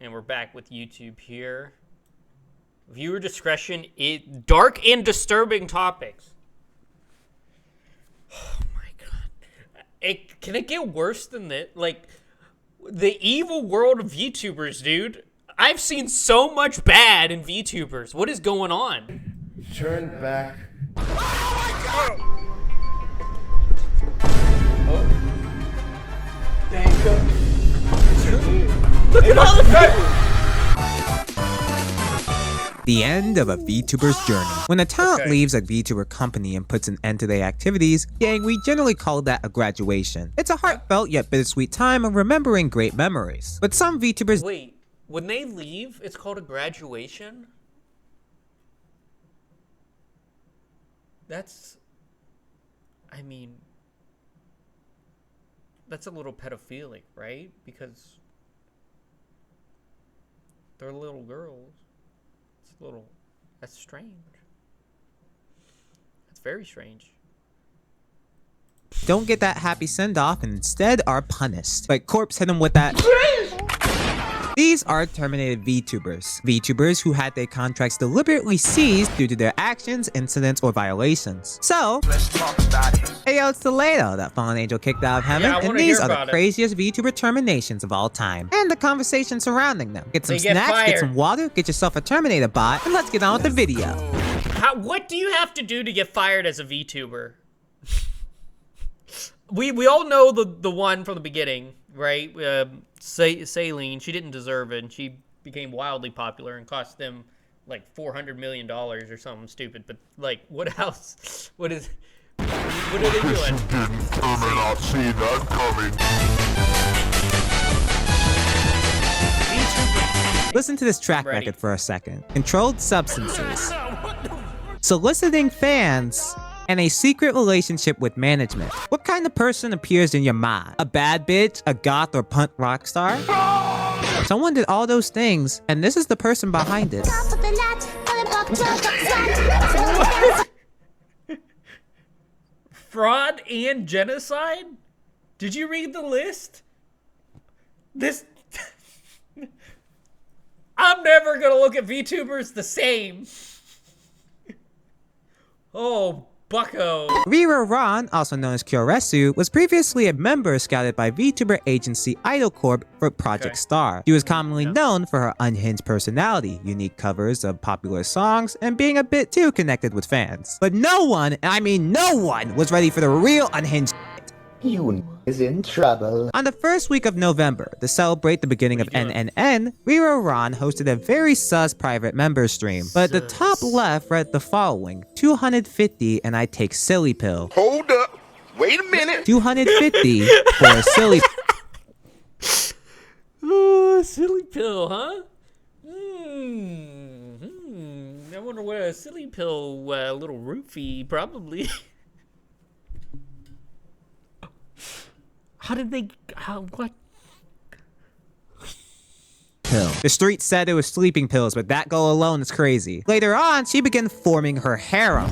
And we're back with YouTube here. Viewer discretion, dark and disturbing topics. Oh my god. Can it get worse than this? Like, the evil world of VTubers, dude. I've seen so much bad in VTubers. What is going on? Turn back. Oh. Thank you. Look at all the The end of a VTuber's journey. When a talent leaves a VTuber company and puts an end to their activities, gang, we generally call that a graduation. It's a heartfelt yet bittersweet time of remembering great memories. But some VTubers— Wait, when they leave, it's called a graduation? That's... I mean... That's a little pedophilic, right? Because... they're little girls. It's a little... That's strange. That's very strange. don't get that happy send-off and instead are punished. Like Corpse hit them with that. These are terminated VTubers. VTubers who had their contracts deliberately seized due to their actions, incidents, or violations. So, hey yo, it's Taledo, that fallen angel kicked out of heaven, and these are the craziest VTuber terminations of all time. And the conversation surrounding them. Get some snacks, get some water, get yourself a Terminator bot, and let's get on with the video. What do you have to do to get fired as a VTuber? We all know the one from the beginning, right? Saline, she didn't deserve it, and she became wildly popular and cost them like $400 million or something stupid. But like, what else? What are they doing? Not see that coming. Listen to this track record for a second. Controlled substances, soliciting fans, and a secret relationship with management. What kind of person appears in your mind? A bad bitch, a goth, or punk rock star? Someone did all those things, and this is the person behind it. Fraud and genocide? Did you read the list? I'm never gonna look at VTubers the same. Oh, bucko. Rira Ron, also known as Kyoresu, was previously a member scouted by VTuber agency Idol Corp for Project Star. She was commonly known for her unhinged personality, unique covers of popular songs, and being a bit too connected with fans. But no one, and I mean no one, was ready for the real unhinged shit. You is in trouble. On the first week of November, to celebrate the beginning of NNN, Rira Ron hosted a very sus private member stream. But at the top left read the following: 250 and I take silly pill. Hold up. Wait a minute. 250 for a silly Oh, silly pill, huh? I wonder what a silly pill, little roofie, probably. What? pill. The street said it was sleeping pills, but that goal alone is crazy. Later on, she began forming her harem.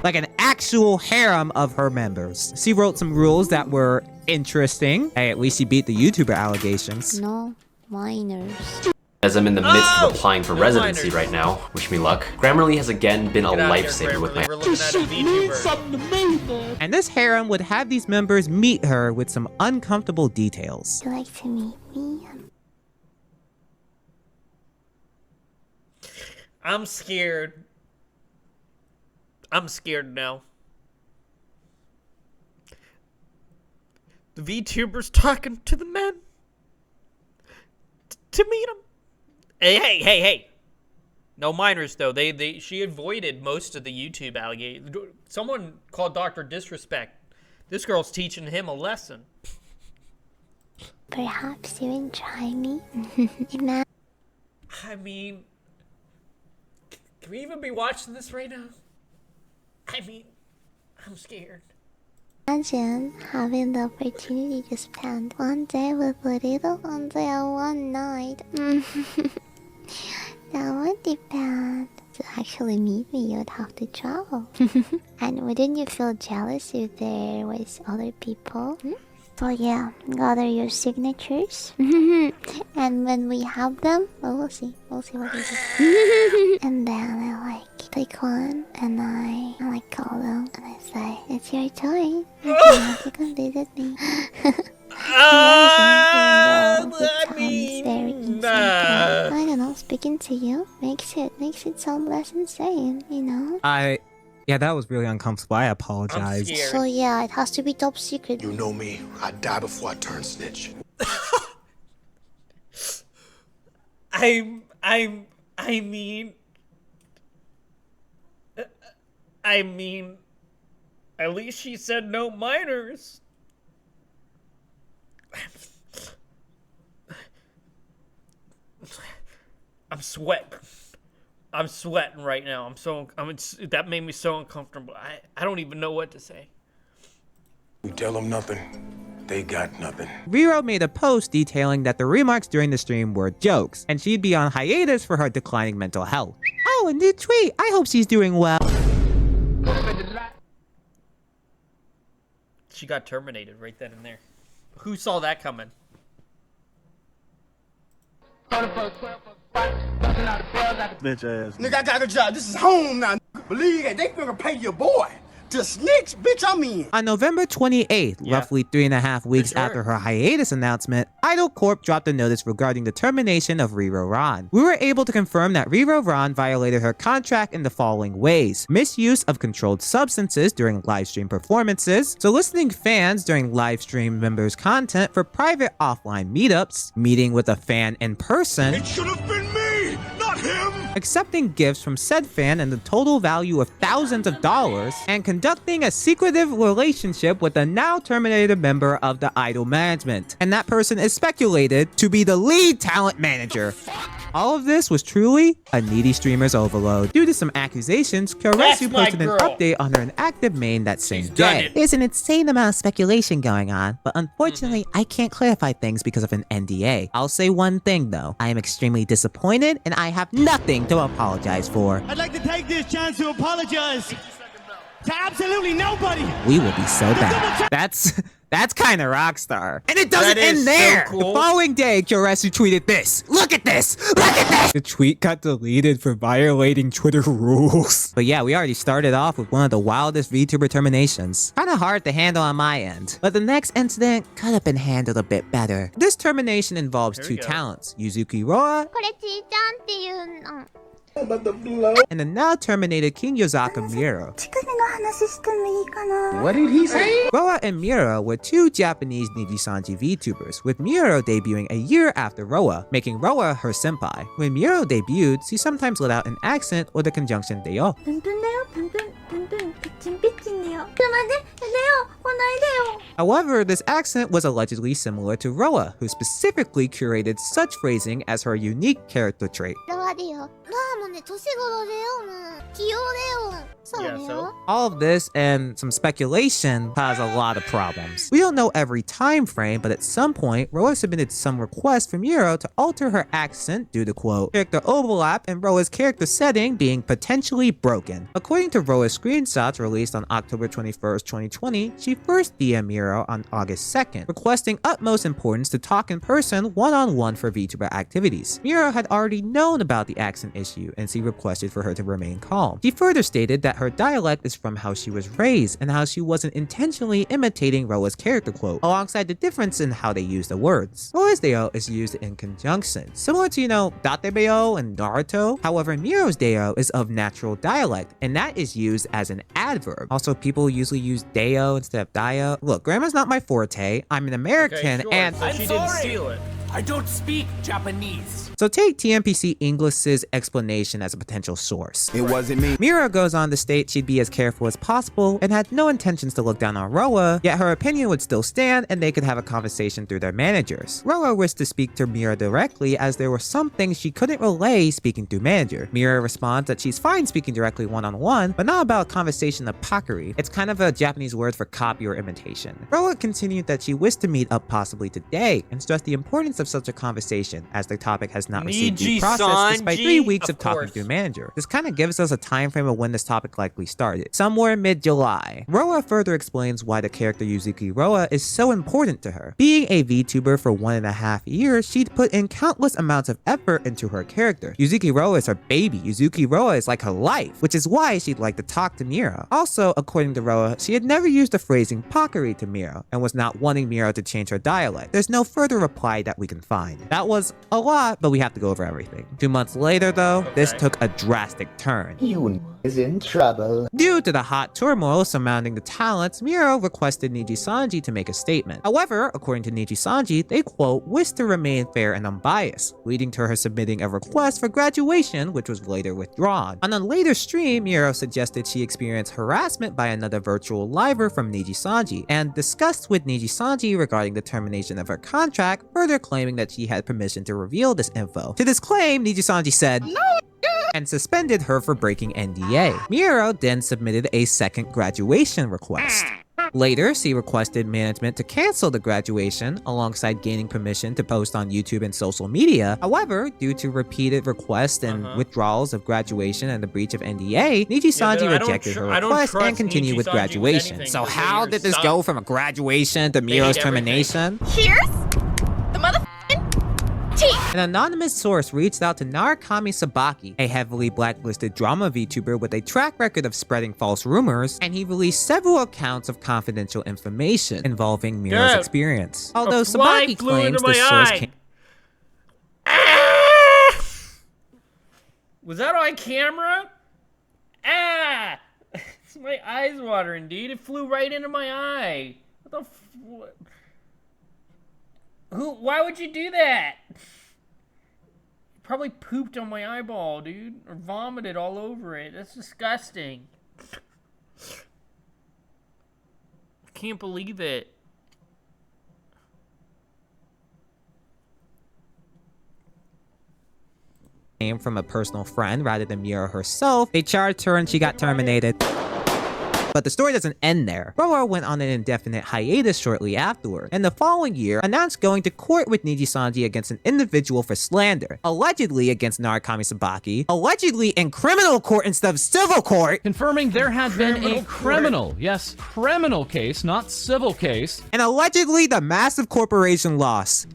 Like an actual harem of her members. She wrote some rules that were interesting. Hey, at least she beat the YouTuber allegations. No minors. As I'm in the midst of applying for residency right now, wish me luck, Grammarly has again been a lifesaver with my— And this harem would have these members meet her with some uncomfortable details. Would you like to meet me? I'm scared. I'm scared now. The VTuber's talking to the men to meet him. Hey. No minors though. She avoided most of the YouTube allegations. Someone called Dr. Disrespect. This girl's teaching him a lesson. Perhaps you would try me. I mean, can we even be watching this right now? I mean, I'm scared. Imagine having the opportunity to spend one day with Taledo and one night. That would be bad. To actually meet me, you would have to travel. And wouldn't you feel jealous if there was other people? So yeah, gather your signatures. And when we have them, well, we'll see. We'll see what we do. And then I like take one and I like call them and I say, it's your time. You have to come visit me. I Very insane. I don't know, speaking to you makes it sound less insane, you know? Yeah, that was really uncomfortable. I I'm apologize. scared. So yeah, it has to be top secret. You know me. I die before I turn snitch. I mean, at least she said no minors. I'm sweating. I'm sweating right now. That made me so uncomfortable. I don't even know what to say. We tell them nothing. They got nothing. Riro made a post detailing that the remarks during the stream were jokes, and she'd be on hiatus for her declining mental health. Oh, a new tweet. I hope she's doing well. She got terminated right then and there. Who saw that coming? Bitch ass. Nigga, I got a job. This is home now. Believe it, they finna pay your boy. To snitch, bitch, I'm in. On November 28th, roughly 3.5 weeks sure. after her hiatus announcement, Idol Corp dropped a notice regarding the termination of Riro Ron. We were able to confirm that Riro Ron violated her contract in the following ways: misuse of controlled substances during livestream performances, soliciting fans during livestream members' content for private offline meetups, meeting with a fan in person, It should have been me, not him. accepting gifts from said fan in the total value of thousands of dollars, and conducting a secretive relationship with a now terminated member of the Idol management. And that person is speculated to be the lead talent manager. All of this was truly a needy streamer's overload. Due to some accusations, That's Kyoresu my posted an girl. update on her inactive main that same done day. it. There's an insane amount of speculation going on, but unfortunately, I can't clarify things because of an NDA. I'll say one thing though, I am extremely disappointed and I have nothing to apologize for. I'd like to take this chance to apologize to absolutely nobody. We will be so bad. That's kind of rockstar. And it doesn't That is end there. so cool. The following day, Kyoresu tweeted this. Look at this. Look at this. The tweet got deleted for violating Twitter rules. But yeah, we already started off with one of the wildest VTuber terminations. Kind of hard to handle on my end. But the next incident could have been handled a bit better. This termination involves Here two we go. talents, Yuzuki Roa これちーちゃんっていうの。 and the now terminated King Yozaka Miro. 乳首の話してもいいかな What did he say? Roa and Miro were two Japanese Nijisanji VTubers, with Miro debuting a year after Roa, making Roa her senpai. When Miro debuted, she sometimes let out an accent or the conjunction deo. プンプンだよ、プンプン、プンプン、ピッチンピッチンだよ。ちょ、待って、だよ、来ないでよ。 However, this accent was allegedly similar to Roa, who specifically curated such phrasing as her unique character trait. ロアだよ。ロアもね、年頃だよ、もう。器用だよ。そうだ Yeah, よ。 All of this and some speculation cause a lot of problems. We don't know every time frame, but at some point, Roa submitted some requests for Miro to alter her accent due to, quote, character overlap and Roa's character setting being potentially broken. According to Roa's screenshots released on October 21st, 2020, she first DM'd Miro on August 2nd, requesting utmost importance to talk in person one-on-one for VTuber activities. Miro had already known about the accent issue, and she requested for her to remain calm. She further stated that her dialect is from how she was raised and how she wasn't intentionally imitating Roa's character quote, alongside the difference in how they use the words. Roa's deo is used in conjunction, similar to, Datebeo and Naruto. However, Miro's deo is of natural dialect, and that is used as an adverb. Also, people usually use deo instead of dio. Look, grammar's not my forte. I'm an American, Okay, sure. and So she didn't steal it. I don't speak Japanese. so take TMPC English's explanation as a potential source. It wasn't me. Miro goes on to state she'd be as careful as possible and had no intentions to look down on Roa, yet her opinion would still stand and they could have a conversation through their managers. Roa wished to speak to Miro directly as there were some things she couldn't relay speaking through manager. Miro responds that she's fine speaking directly one-on-one, but not about conversation of pakari. It's kind of a Japanese word for copy or imitation. Roa continued that she wished to meet up possibly today and stressed the importance of such a conversation, as the topic has not received due Niji process despite 3 Sanji? weeks of talking course. to a manager. This kind of gives us a time frame of when this topic likely started, somewhere mid-July. Roa further explains why the character Yuzuki Roa is so important to her. Being a VTuber for 1.5 years, she'd put in countless amounts of effort into her character. Yuzuki Roa is her baby. Yuzuki Roa is like her life, which is why she'd like to talk to Miro. Also, according to Roa, she had never used the phrasing Pakari to Miro and was not wanting Miro to change her dialect. There's no further reply that we can find. That was a lot, but we have to go over everything. 2 months later though, this took a drastic turn. You is in trouble. Due to the hot turmoil surrounding the talents, Miro requested Niji Sanji to make a statement. However, according to Niji Sanji, they quote, wished to remain fair and unbiased, leading to her submitting a request for graduation, which was later withdrawn. On a later stream, Miro suggested she experienced harassment by another virtual liver from Niji Sanji, and discussed with Niji Sanji regarding the termination of her contract, further claiming that she had permission to reveal this info. To this claim, Niji Sanji said, "No," and suspended her for breaking NDA. Miro then submitted a second graduation request. Later, she requested management to cancel the graduation, alongside gaining permission to post on YouTube and social media. However, due to repeated requests and withdrawals of graduation and the breach of NDA, Niji Sanji rejected her request and continued with graduation. So how did this go from a graduation to Miro's termination? Cheers! The motherfucking tea! An anonymous source reached out to Narukami Sabaki, a heavily blacklisted drama VTuber with a track record of spreading false rumors, and he released several accounts of confidential information involving Miro's experience. Although Sabaki claims the source came... Was that on camera? Ah! My eye's watering, dude. It flew right into my eye. What the why would you do that? Probably pooped on my eyeball, dude. Or vomited all over it. That's disgusting. I can't believe it. Came from a personal friend rather than Miro herself. They charged her and she got terminated. But the story doesn't end there. Roa went on an indefinite hiatus shortly afterward, and the following year announced going to court with Niji Sanji against an individual for slander, allegedly against Narukami Sabaki, allegedly in criminal court instead of civil court, confirming there had been a criminal case, not civil case, and allegedly the massive corporation loss.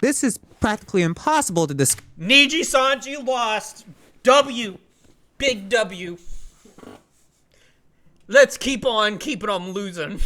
This is practically impossible to discuss. Niji Sanji lost. W. Big W. Let's keep on losing.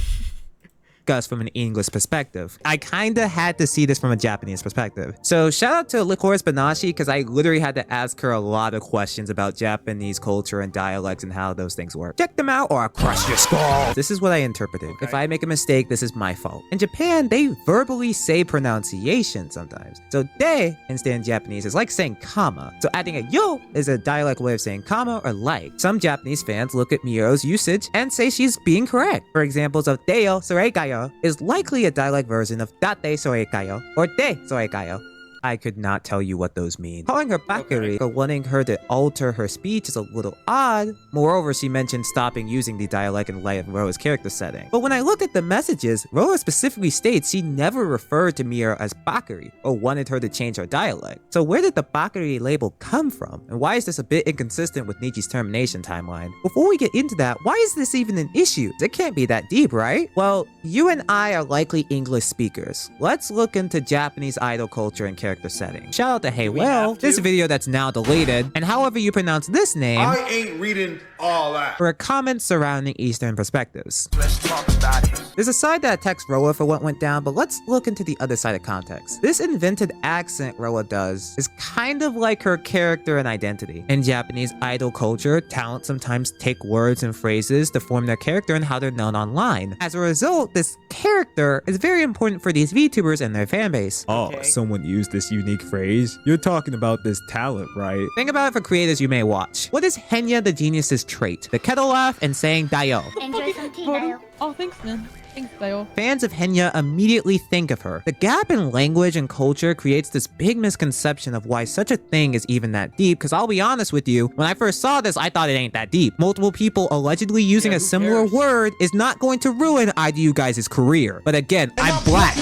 From an English perspective. I kinda had to see this from a Japanese perspective. So shout out to Licorice Banashi, because I literally had to ask her a lot of questions about Japanese culture and dialects and how those things work. Check them out or I'll crush your skull. This is what I interpreted. Okay. If I make a mistake, this is my fault. In Japan, they verbally say pronunciation sometimes. So de instead in Japanese is like saying comma. So adding a yo is a dialect way of saying comma or like. Some Japanese fans look at Miro's usage and say she's being correct. For examples of deyo soreikayo is likely a dialect version of date soreikayo or de soreikayo. I could not tell you what those mean. Calling her Bakari or wanting her to alter her speech is a little odd. Moreover, she mentioned stopping using the dialect in light of Roa's character setting. But when I look at the messages, Roa specifically states she never referred to Miro as Bakari or wanted her to change her dialect. So where did the Bakari label come from? And why is this a bit inconsistent with Niji's termination timeline? Before we get into that, why is this even an issue? It can't be that deep, right? Well, you and I are likely English speakers. Let's look into Japanese idol culture and character setting. Shout out to Hey Well, this video that's now deleted, and however you pronounce this name, I ain't reading all that. for a comment surrounding Eastern perspectives. Let's talk about it. There's a side that attacks Roa for what went down, but let's look into the other side of context. This invented accent Roa does is kind of like her character and identity. In Japanese idol culture, talent sometimes take words and phrases to form their character and how they're known online. As a result, this character is very important for these VTubers and their fanbase. Oh, someone used this unique phrase? You're talking about this talent, right? Think about it for creators you may watch. What is Henya the Genius's trait? The kettle laugh and saying Dayo. Enjoy some tea, Dayo. Oh, thanks, man. Thanks, Dayo. Fans of Henya immediately think of her. The gap in language and culture creates this big misconception of why such a thing is even that deep, because I'll be honest with you, when I first saw this, I thought it ain't that deep. Multiple people allegedly using a similar word is not going to ruin either you guys' career. But again, I'm black.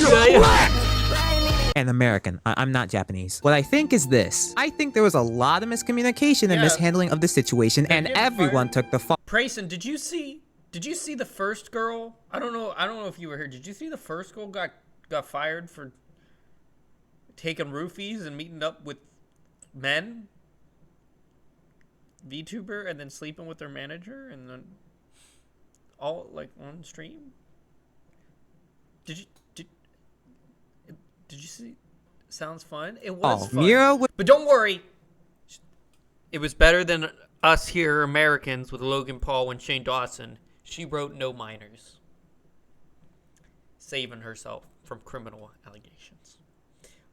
and American. I'm not Japanese. What I think is this. I think there was a lot of miscommunication and mishandling of the situation, and everyone took the fault. Prayson, did you see the first girl? I don't know if you were here. Did you see the first girl got fired for taking roofies and meeting up with men? VTuber, and then sleeping with their manager, and then all like on stream. Did you see? Sounds fun. It was fun. But don't worry, it was better than us here Americans with Logan Paul and Shane Dawson. She wrote no minors, saving herself from criminal allegations.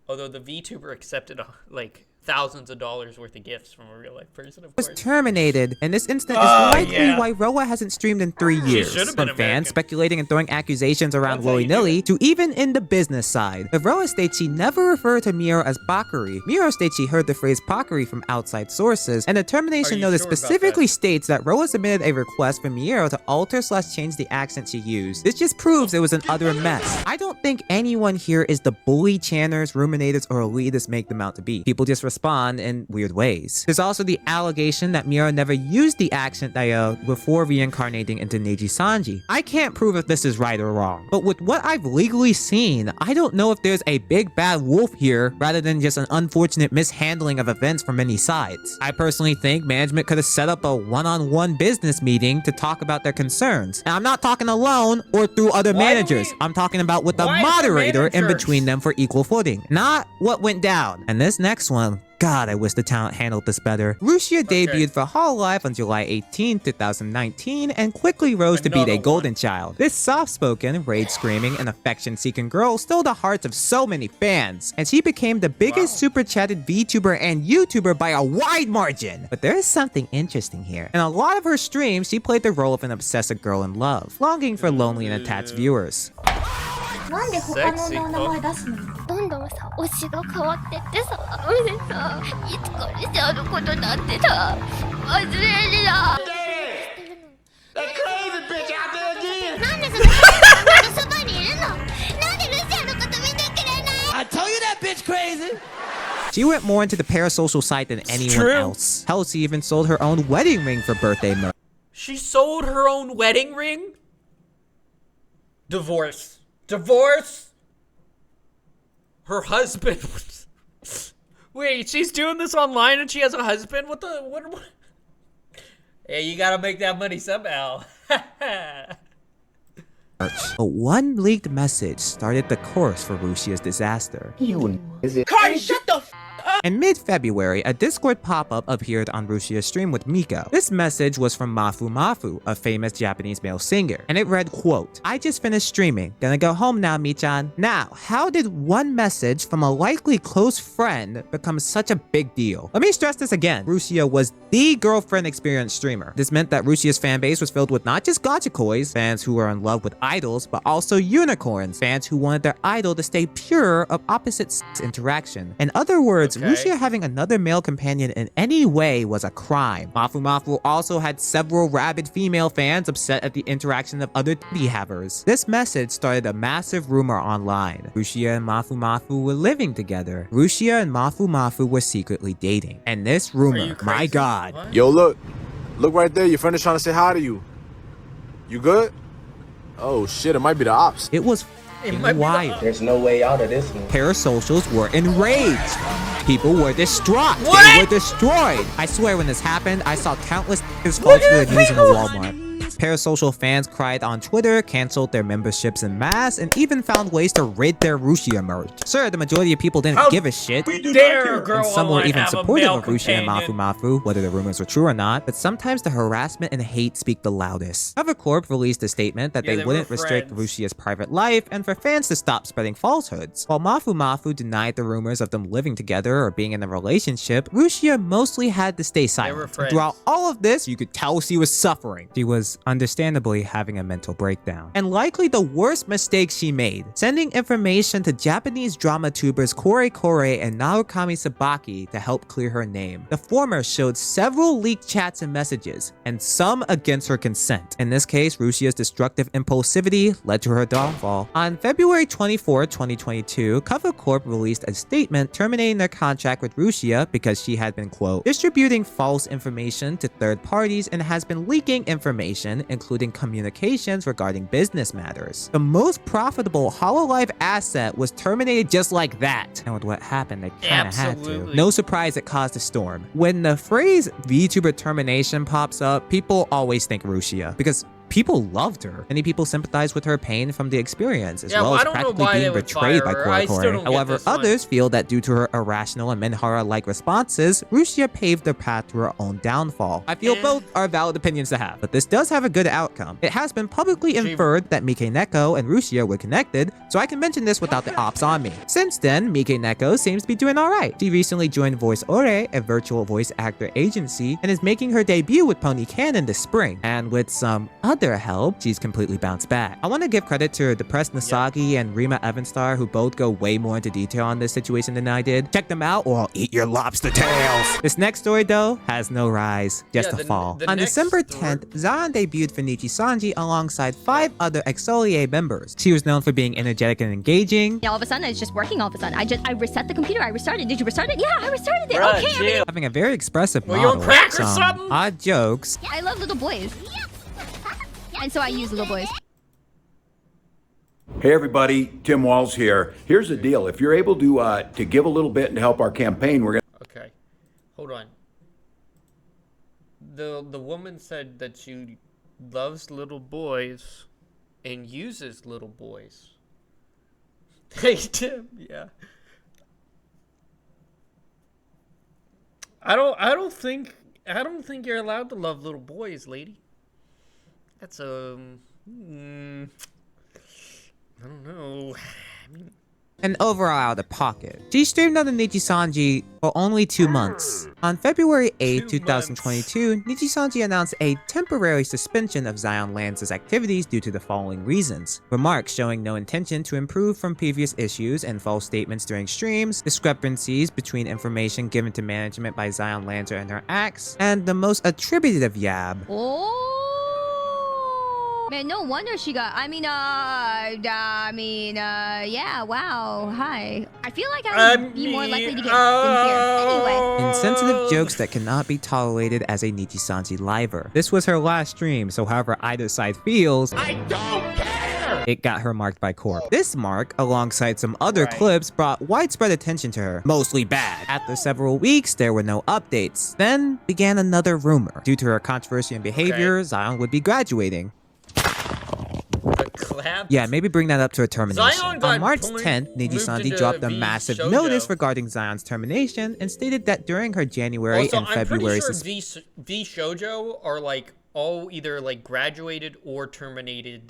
Although the VTuber accepted like thousands of dollars worth of gifts from a real life person, of course. Was terminated, and this incident is likely why Roa hasn't streamed in 3 years. From fans speculating and throwing accusations around willy-nilly to even in the business side. If Roa states she never referred to Miura as Bakari, Miura states she heard the phrase Bakari from outside sources, and the termination notice specifically states that Roa submitted a request for Miura to alter/change the accent she used. This just proves it was an utter mess. I don't think anyone here is the bully channers, ruminators, or elitists make them out to be. People just respond in weird ways. There's also the allegation that Miura never used the accent before reincarnating into Neji Sanji. I can't prove if this is right or wrong, but with what I've legally seen, I don't know if there's a big bad wolf here rather than just an unfortunate mishandling of events from many sides. I personally think management could have set up a one-on-one business meeting to talk about their concerns. And I'm not talking alone or through other managers. I'm talking about with a moderator in between them for equal footing. Not what went down. And this next one, God, I wish the talent handled this better. Rushia debuted for Hololive on July 18, 2019, and quickly rose to be a golden child. This soft-spoken, rage-screaming, and affection-seeking girl stole the hearts of so many fans, and she became the biggest super-chatted VTuber and YouTuber by a wide margin. But there is something interesting here. In a lot of her streams, she played the role of an obsessive girl in love, longing for lonely and attached viewers. なんで他の名前出すの？どんどんさ、推しが変わってってさ、俺さ、いつかリチャードことなんてさ、忘れるな。That crazy bitch out there again. なんでそのそばにいるの？なんでルシアのこと見てくれない？ I told you that bitch crazy. She went more into the parasocial side than anyone else. Hell, she even sold her own wedding ring for birthday money. She sold her own wedding ring? Divorce. Her husband. Wait, she's doing this online and she has a husband? What? Hey, you gotta make that money somehow. But one leaked message started the course for Rushia's disaster. Cardi, shut the f up! In mid-February, a Discord pop-up appeared on Rushia's stream with Miko. This message was from Mafu Mafu, a famous Japanese male singer, and it read, quote, "I just finished streaming. Gonna go home now, Mi-chan." Now, how did one message from a likely close friend become such a big deal? Let me stress this again. Rushia was the girlfriend experience streamer. This meant that Rushia's fanbase was filled with not just gachikois, fans who were in love with idols, but also unicorns, fans who wanted their idol to stay pure of opposite sex interaction. In other words, Rushia having another male companion in any way was a crime. Mafu Mafu also had several rabid female fans upset at the interaction of other titty-havers. This message started a massive rumor online. Rushia and Mafu Mafu were living together. Rushia and Mafu Mafu were secretly dating. And this rumor, my god. What? Yo, look right there. Your friend is trying to say hi to you. You good? Oh shit, it might be the ops. It was wild. There's no way out of this one. Parasocials were enraged. People were distraught. They were destroyed. I swear when this happened, I saw countless niggas fall to their knees in a Walmart. Parasocial fans cried on Twitter, canceled their memberships en masse, and even found ways to rid their Rushia merch. Sure, the majority of people didn't give a shit, and some were even supportive of Rushia and Mafu Mafu, whether the rumors were true or not, but sometimes the harassment and hate speak the loudest. Corp released a statement that they wouldn't restrict Rushia's private life and for fans to stop spreading falsehoods. While Mafu Mafu denied the rumors of them living together or being in a relationship, Rushia mostly had to stay silent. Throughout all of this, you could tell she was suffering. She was understandably having a mental breakdown. And likely the worst mistake she made, sending information to Japanese drama tubers Kore Kore and Narukami Sabaki to help clear her name. The former showed several leaked chats and messages, and some against her consent. In this case, Rusia's destructive impulsivity led to her downfall. On February 24, 2022, Cover Corp released a statement terminating their contract with Rusia because she had been, quote, distributing false information to third parties and has been leaking information, including communications regarding business matters. The most profitable Hololive asset was terminated just like that. And with what happened, they kinda had to. No surprise it caused a storm. When the phrase VTuber termination pops up, people always think Rusia, because people loved her. Many people sympathize with her pain from the experience, as well as practically being betrayed by Kore Kore. However, others feel that due to her irrational and Minhara-like responses, Rusia paved the path to her own downfall. I feel both are valid opinions to have, but this does have a good outcome. It has been publicly inferred that Mike Neko and Rusia were connected, so I can mention this without the ops on me. Since then, Mike Neko seems to be doing alright. She recently joined Voice Ore, a virtual voice actor agency, and is making her debut with Pony Cannon this spring. And with some other help, she's completely bounced back. I want to give credit to Depressed Nasagi and Rima Evanstar, who both go way more into detail on this situation than I did. Check them out or I'll eat your lobster tails. This next story though has no rise, just a fall. On December 10th, Zion debuted for Nichi Sanji alongside 5 other Exolier members. She was known for being energetic and engaging. All of a sudden, it's just working all of a sudden. I reset the computer. I restarted. Did you restart it? Yeah, I restarted it. Okay. Having a very expressive model. You on crack or something? Odd jokes. Yeah, I love little boys. And so I use little boys. Hey everybody, Tim Walls here. Here's the deal. If you're able to give a little bit and help our campaign, we're gonna... Okay, hold on. The woman said that she loves little boys and uses little boys. Hey Tim, yeah. I don't think you're allowed to love little boys, lady. That's I don't know. And overall out of pocket. She streamed on the Nichi Sanji for only 2 months. On February 8, 2022, Nichi Sanji announced a temporary suspension of Zion Lance's activities due to the following reasons: remarks showing no intention to improve from previous issues and false statements during streams, discrepancies between information given to management by Zion Lancer and her acts, and the most attributive yab. Man, no wonder she got. Yeah. Wow. Hi. I feel like I would be more likely to get in here. Anyway. Insensitive jokes that cannot be tolerated as a Nichi Sanji liver. This was her last stream, so however either side feels, I don't care! It got her marked by Corp. This mark, alongside some other clips, brought widespread attention to her, mostly bad. After several weeks, there were no updates. Then began another rumor. Due to her controversy and behavior, Zion would be graduating. Yeah, maybe bring that up to a termination. On March 10th, Nichi Sanji dropped a massive notice regarding Zion's termination and stated that during her January and February... I'm pretty sure V Shoujo are like all either like graduated or terminated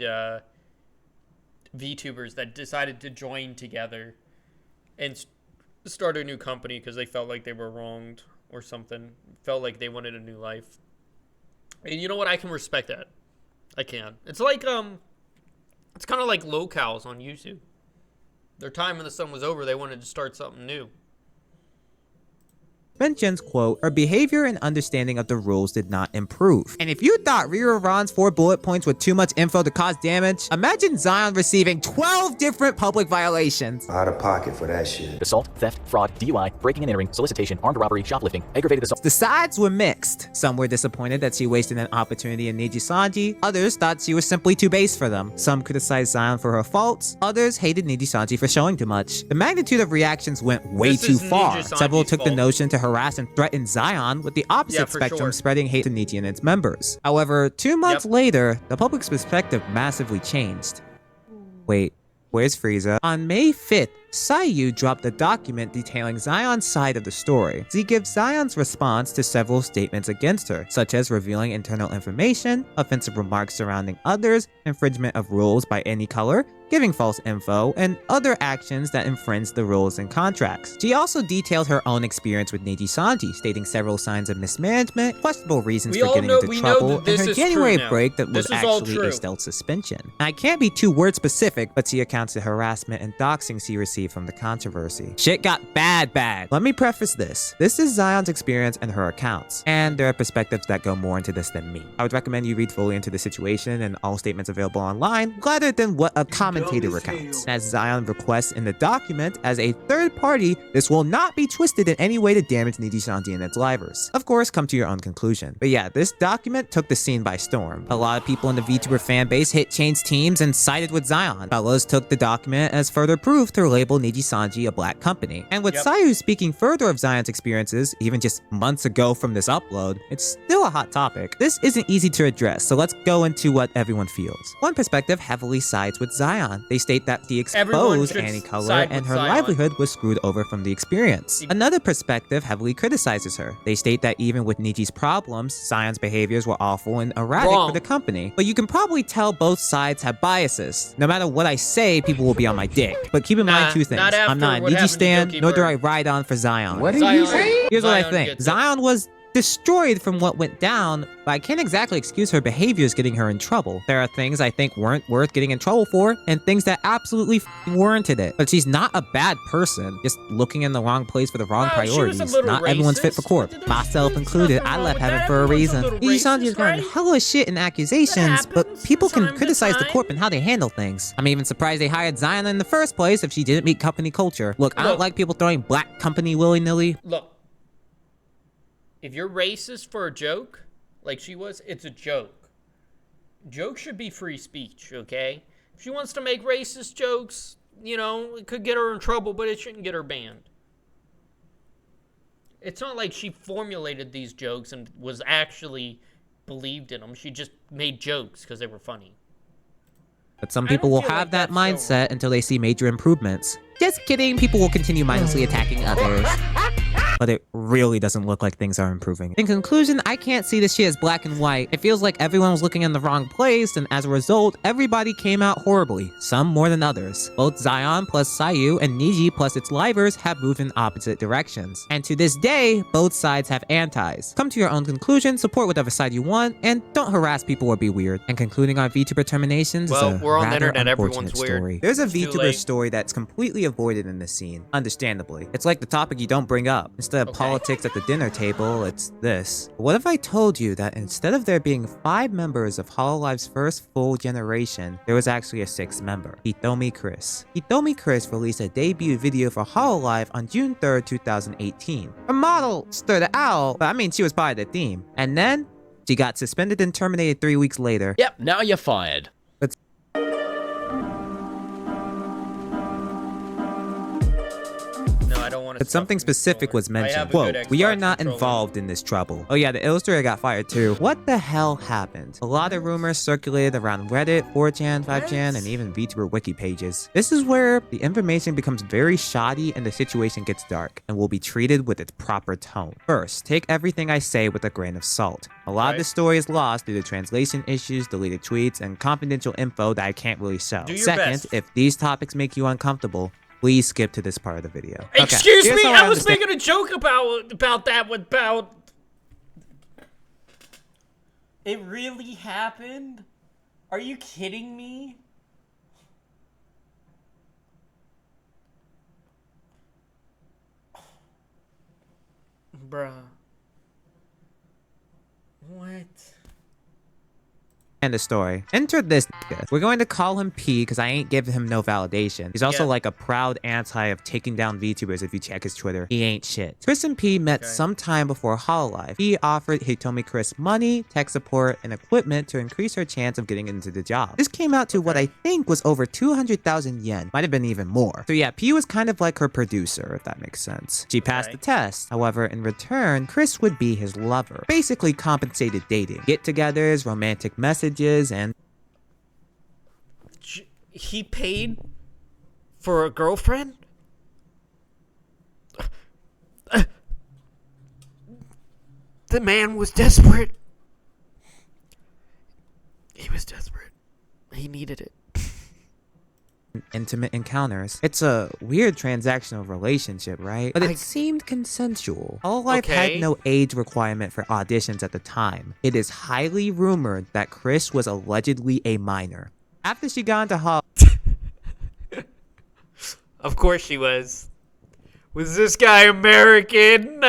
VTubers that decided to join together and start a new company because they felt like they were wronged or something. Felt like they wanted a new life. And you know what? I can respect that. I can. It's like, it's kind of like locals on YouTube. Their time in the sun was over. They wanted to start something new. Mentions, quote, her behavior and understanding of the rules did not improve. And if you thought Rira Ron's 4 bullet points were too much info to cause damage, imagine Zion receiving 12 different public violations. Out of pocket for that shit. Assault, theft, fraud, DUI, breaking and entering, solicitation, armed robbery, shoplifting, aggravated assault. The sides were mixed. Some were disappointed that she wasted an opportunity in Nichi Sanji. Others thought she was simply too base for them. Some criticized Zion for her faults. Others hated Nichi Sanji for showing too much. The magnitude of reactions went way too far. Several took the notion to harass and threaten Zion, with the opposite spectrum spreading hate to Nichi and its members. However, 2 months later, the public's perspective massively changed. Wait, where's Frieza? On May 5th, Sayu dropped a document detailing Zion's side of the story. Z gives Zion's response to several statements against her, such as revealing internal information, offensive remarks surrounding others, infringement of rules by any color, giving false info, and other actions that infringe the rules and contracts. She also detailed her own experience with Neji Sanji, stating several signs of mismanagement, questionable reasons for getting into trouble, and her January break that was actually a stealth suspension. I can't be too word specific, but she accounts the harassment and doxing she received from the controversy. Shit got bad. Let me preface this. This is Zion's experience and her accounts, and there are perspectives that go more into this than me. I would recommend you read fully into the situation and all statements available online, rather than what a commentator recounts. As Zion requests in the document, as a third party, this will not be twisted in any way to damage Neji Sanji and its livers. Of course, come to your own conclusion. But yeah, this document took the scene by storm. A lot of people in the VTuber fanbase hit changed teams and sided with Zion. Others took the document as further proof to label Neji Sanji a black company. And with Sayu speaking further of Zion's experiences, even just months ago from this upload, it's still a hot topic. This isn't easy to address, so let's go into what everyone feels. One perspective heavily sides with Zion. They state that she exposed Annie Color and her livelihood was screwed over from the experience. Another perspective heavily criticizes her. They state that even with Niji's problems, Zion's behaviors were awful and erratic for the company. But you can probably tell both sides have biases. No matter what I say, people will be on my dick. But keep in mind two things. I'm not a Niji stan, nor do I ride on for Zion. What did you say? Here's what I think. Zion was destroyed from what went down, but I can't exactly excuse her behaviors getting her in trouble. There are things I think weren't worth getting in trouble for, and things that absolutely warranted it. But she's not a bad person, just looking in the wrong place for the wrong priorities. Not everyone's fit for corp, myself included. I left heaven for a reason. Neji Sanji has gotten hella shit and accusations, but people can criticize the corp and how they handle things. I'm even surprised they hired Zion in the first place if she didn't meet company culture. Look, I don't like people throwing black company willy-nilly. Look. If you're racist for a joke, like she was, it's a joke. Jokes should be free speech, okay? If she wants to make racist jokes, you know, it could get her in trouble, but it shouldn't get her banned. It's not like she formulated these jokes and was actually believed in them. She just made jokes because they were funny. But some people will have that mindset until they see major improvements. Just kidding, people will continue mindlessly attacking others. But it really doesn't look like things are improving. In conclusion, I can't see this shit as black and white. It feels like everyone was looking in the wrong place, and as a result, everybody came out horribly, some more than others. Both Zion plus Sayu and Neji plus its livers have moved in opposite directions. And to this day, both sides have antis. Come to your own conclusion, support whatever side you want, and don't harass people or be weird. And concluding our VTuber terminations is a we're on the rather internet, everyone's unfortunate weird. story. There's a VTuber story that's completely avoided in this scene, understandably. It's like the topic you don't bring up. Instead of politics at the dinner table, it's this. What if I told you that instead of there being 5 members of Hololive's first full generation, there was actually a 6th member, Hitomi Chris. Hitomi Chris released a debut video for Hololive on June 3rd, 2018. Her model stood out, but I mean she was part of the team. And then, she got suspended and terminated 3 weeks later. Yep, now you're fired. But something specific was mentioned. Quote, "We are not involved in this trouble." Oh yeah, the illustrator got fired too. What the hell happened? A lot of rumors circulated around Reddit, 4chan, 5chan, and even VTuber wiki pages. This is where the information becomes very shoddy and the situation gets dark, and will be treated with its proper tone. First, take everything I say with a grain of salt. A lot of the story is lost due to translation issues, deleted tweets, and confidential info that I can't really show. Second, if these topics make you uncomfortable, please skip to this part of the video. Excuse me, I was making a joke about that about... It really happened? Are you kidding me? Bruh. What? And the story. Enter this nigga. We're going to call him P because I ain't giving him no validation. He's also like a proud anti of taking down VTubers if you check his Twitter. He ain't shit. Chris and P met sometime before Hololive. He offered Hitomi Chris money, tech support, and equipment to increase her chance of getting into the job. This came out to what I think was over 200,000 yen. Might have been even more. So yeah, P was kind of like her producer, if that makes sense. She passed the test. However, in return, Chris would be his lover. Basically compensated dating. Get-togethers, romantic messages, and he paid for a girlfriend? The man was desperate. He was desperate. He needed it. Intimate encounters. It's a weird transactional relationship, right? But it seemed consensual. Hololive had no age requirement for auditions at the time. It is highly rumored that Chris was allegedly a minor. After she got into Hall, of course she was. Was this guy American?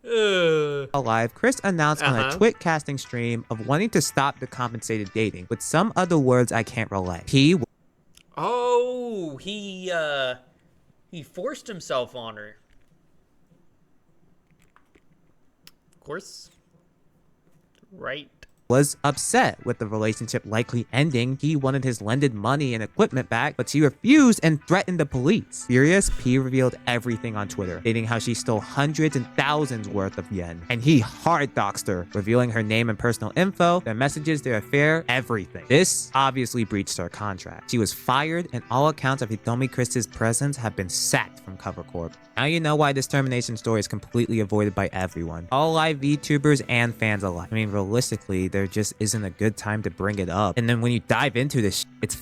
Hololive, Chris announced on a Twitch casting stream of wanting to stop the compensated dating with some other words I can't relay. He forced himself on her. Of course. Right. Was upset with the relationship likely ending. He wanted his lended money and equipment back, but she refused and threatened the police. Furious, P revealed everything on Twitter, stating how she stole hundreds and thousands worth of yen. And he hard doxed her, revealing her name and personal info, their messages, their affair, everything. This obviously breached her contract. She was fired, and all accounts of Hitomi Chris's presence have been sacked from Cover Corp. Now you know why this termination story is completely avoided by everyone. All live VTubers and fans alike. I mean, realistically, there just isn't a good time to bring it up. And then when you dive into this, it's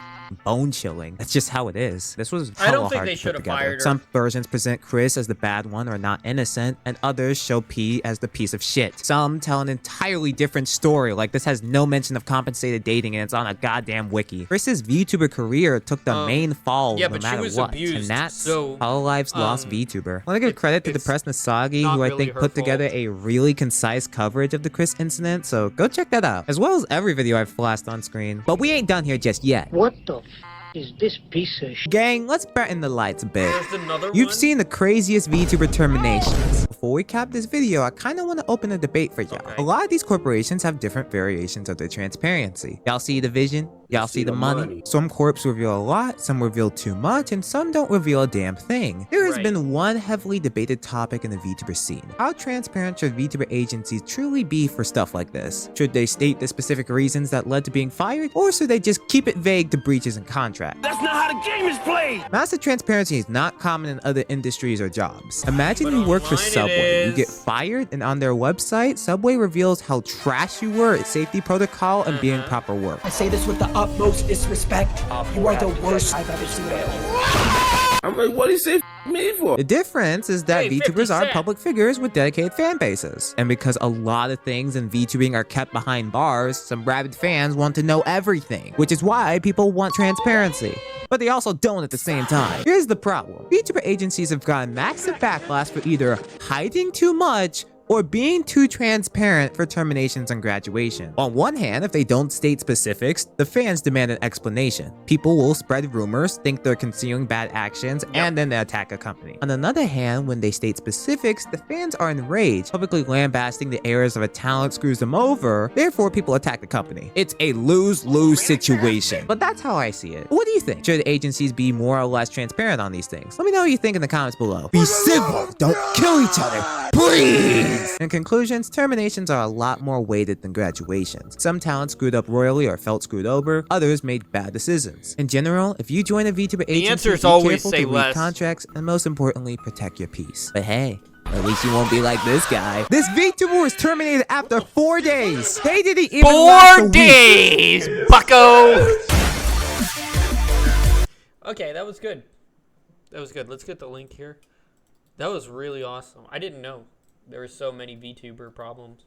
bone chilling. That's just how it is. This was I don't think hard they to put should have together. fired her. Some versions present Chris as the bad one or not innocent, and others show P as the piece of shit. Some tell an entirely different story, like this has no mention of compensated dating and it's on a goddamn wiki. Chris's VTuber career took the main fall no matter what, abused, and that's so, Hololive's lost VTuber. I want to give credit to the Press Nasagi, who I really think her put together a really concise coverage of the Chris incident, so go check that out, as well as every video I've flashed on screen. But we ain't done here just yet. What the f is this piece of shit? Gang, let's brighten the lights a bit. Another You've one? seen the craziest VTuber terminations. Before we cap this video, I kind of want to open a debate for y'all. A lot of these corporations have different variations of their transparency. Y'all see the vision? Y'all see the money? Some corps reveal a lot, some reveal too much, and some don't reveal a damn thing. There has been one heavily debated topic in the VTuber scene. How transparent should VTuber agencies truly be for stuff like this? Should they state the specific reasons that led to being fired, or should they just keep it vague to breaches in contract? That's not how the game is played! Massive transparency is not common in other industries or jobs. Imagine you work for Subway, you get fired, and on their website, Subway reveals how trash you were at safety protocol and being proper work. I say this with the utmost disrespect. You are the worst I've ever seen. I'm like, what do you say me for? The difference is that Hey, VTubers 50 are Cent. public figures with dedicated fan bases. And because a lot of things in VTubing are kept behind bars, some rabid fans want to know everything, which is why people want transparency. But they also don't at the same time. Here's the problem. VTuber agencies have gotten massive backlash for either hiding too much or being too transparent for terminations and graduation. On one hand, if they don't state specifics, the fans demand an explanation. People will spread rumors, think they're concealing bad actions, and then they attack a company. On another hand, when they state specifics, the fans are enraged, publicly lambasting the errors of a talent screws them over, therefore people attack the company. It's a lose-lose situation. But that's how I see it. What do you think? Should agencies be more or less transparent on these things? Let me know what you think in the comments below. Be civil, don't kill each other, please! In conclusions, terminations are a lot more weighted than graduations. Some talent screwed up royally or felt screwed over, others made bad decisions. In general, if you join a VTuber agency, answer is be always careful say to read less. contracts, and most importantly, protect your peace. But hey, at least you won't be like this guy. This VTuber was terminated after 4 days. They didn't even last a 4 week. days, bucko! Okay, that was good. That was good. Let's get the link here. That was really awesome. I didn't know there were so many VTuber problems.